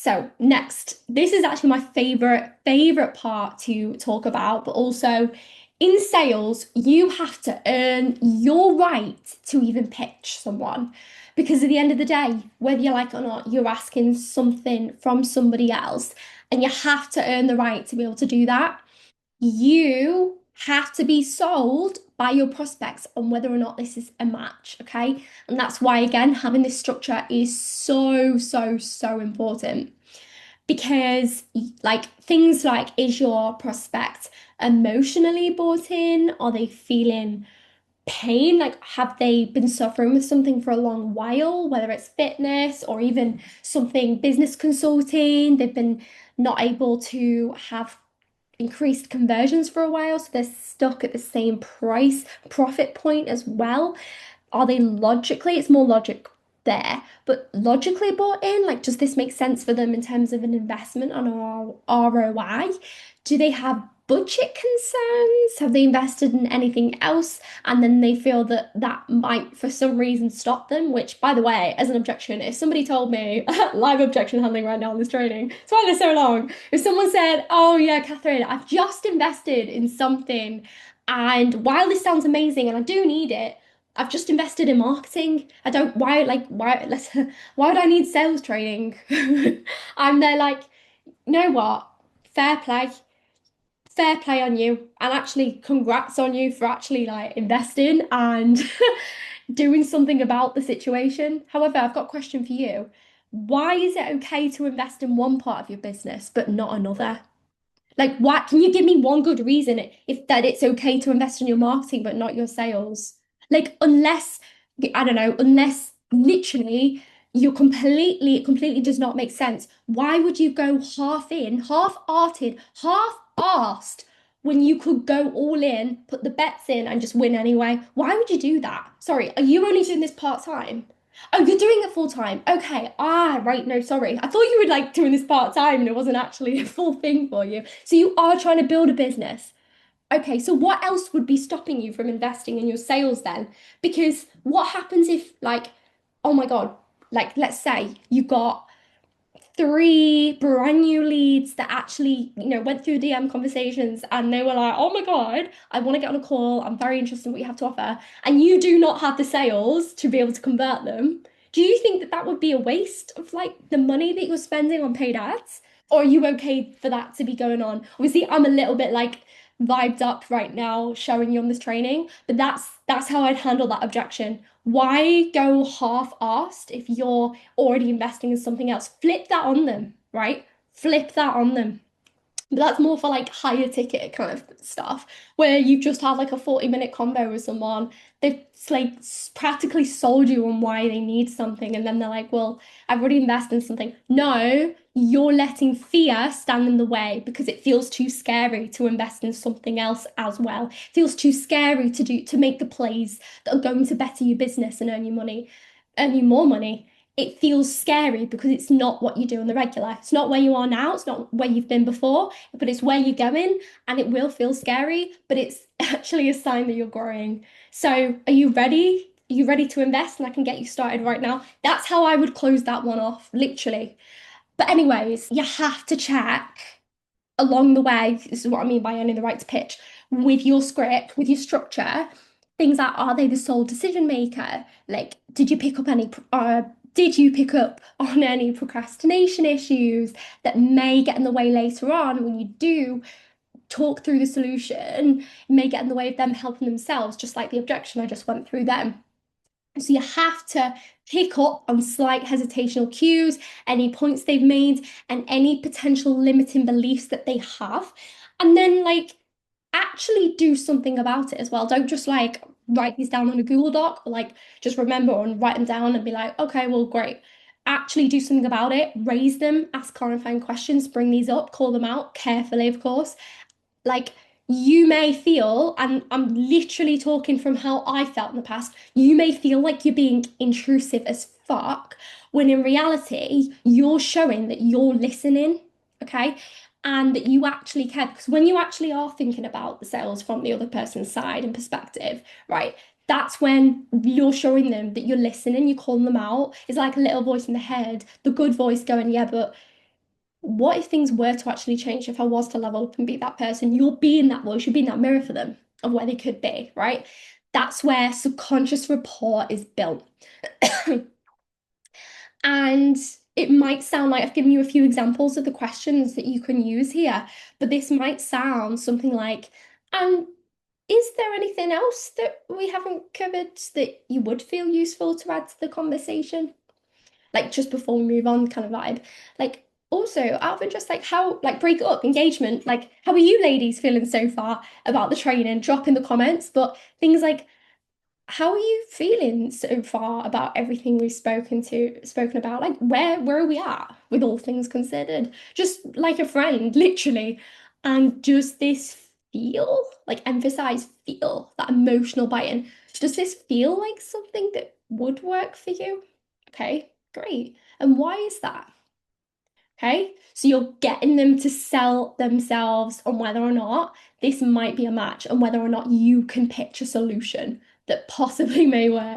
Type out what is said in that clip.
So next, this is actually my favorite part to talk about, but also in sales, you have to earn your right to even pitch someone. Because at the end of the day, whether you like it or not, you're asking something from somebody else, and you have to earn the right to be able to do that. You have to be sold by your prospects on whether or not this is a match, okay? And that's why, again, having this structure is so important because like things like, is your prospect emotionally bought in? Are they feeling pain? Like, have they been suffering with something for a long while, whether it's fitness or even something business consulting? They've been not able to have increased conversions for a while, so they're stuck at the same price profit point as well. Are they logically, it's more logic there, but logically bought in? Like, does this make sense for them in terms of an investment on ROI? Do they have budget concerns? Have they invested in anything else? And then they feel that that might, for some reason, stop them, which, by the way, as an objection, if somebody told me, live objection handling right now in this training, it's why they're so long. If someone said, oh, yeah, Cathryn, I've just invested in something, and while this sounds amazing and I do need it, I've just invested in marketing. I don't, why, like, why, let's, why would I need sales training? I'm there like, you know what? Fair play. Fair play on you. And actually, congrats on you for actually like investing and doing something about the situation. However, I've got a question for you. Why is it okay to invest in one part of your business but not another? Like, what can you give me one good reason if that it's okay to invest in your marketing but not your sales? Like, unless I don't know, unless literally you're it completely does not make sense. Why would you go half in, half-hearted, half-arsed when you could go all in, put the bets in, and just win anyway? Why would you do that? Sorry, are you only doing this part-time? Oh, you're doing it full time. Okay. Ah, right. No, sorry. I thought you were like doing this part time and it wasn't actually a full thing for you. So you are trying to build a business. Okay. So what else would be stopping you from investing in your sales then? Because what happens if, like, oh my God, like, let's say you got three brand new leads that actually, went through DM conversations and they were like, oh my God, I want to get on a call. I'm very interested in what you have to offer. And you do not have the sales to be able to convert them. Do you think that that would be a waste of like the money that you're spending on paid ads? Or are you okay for that to be going on? Obviously, I'm a little bit like vibed up right now showing you on this training, but that's how I'd handle that objection. Why go half-assed if you're already investing in something else? Flip that on them, right? Flip that on them. But that's more for like higher ticket kind of stuff, where you've just had like a 40-minute convo with someone. They've like practically sold you on why they need something, and then they're like, well, I've already invested in something. No, you're letting fear stand in the way because it feels too scary to invest in something else as well. It feels too scary to make the plays that are going to better your business and earn you more money. It feels scary because it's not what you do on the regular. It's not where you are now, it's not where you've been before, but it's where you're going, and it will feel scary, but it's actually a sign that you're growing. So, are you ready? Are you ready to invest? And I can get you started right now. That's how I would close that one off, literally. But anyways, you have to check along the way. This is what I mean by earning the right to pitch with your script, with your structure. Things like, are they the sole decision maker? Like, did you pick up on any procrastination issues that may get in the way later on when you do talk through the solution? It may get in the way of them helping themselves, just like the objection I just went through them. So you have to pick up on slight hesitational cues, any points they've made, and any potential limiting beliefs that they have. And then, like, actually do something about it as well. Don't just like write these down on a Google Doc or like just remember and write them down and be like, okay, well, great. Actually do something about it, raise them, ask clarifying questions, bring these up, call them out carefully, of course. Like, you may feel, and I'm literally talking from how I felt in the past, you may feel like you're being intrusive as fuck, when in reality, you're showing that you're listening, okay? And that you actually care. Because when you actually are thinking about the sales from the other person's side and perspective, right? That's when you're showing them that you're listening, you're calling them out. It's like a little voice in the head, the good voice going, yeah, but What if things were to actually change? If I was to level up and be that person, you'll be in that voice, you'll be in that mirror for them of where they could be, right? That's where subconscious rapport is built. And it might sound like I've given you a few examples of the questions that you can use here, but this might sound something like, and is there anything else that we haven't covered that you would feel useful to add to the conversation? Like just before we move on, kind of vibe. Like also out of interest, like how like break it up, engagement, like how are you ladies feeling so far about the training? Drop in the comments, but things like how are you feeling so far about everything we've spoken about? Like where are we at with all things considered? Just like a friend, literally. And does this feel like emphasize feel that emotional buy-in? Does this feel like something that would work for you? Okay, great. And why is that? Okay, so you're getting them to sell themselves on whether or not this might be a match and whether or not you can pitch a solution that possibly may work.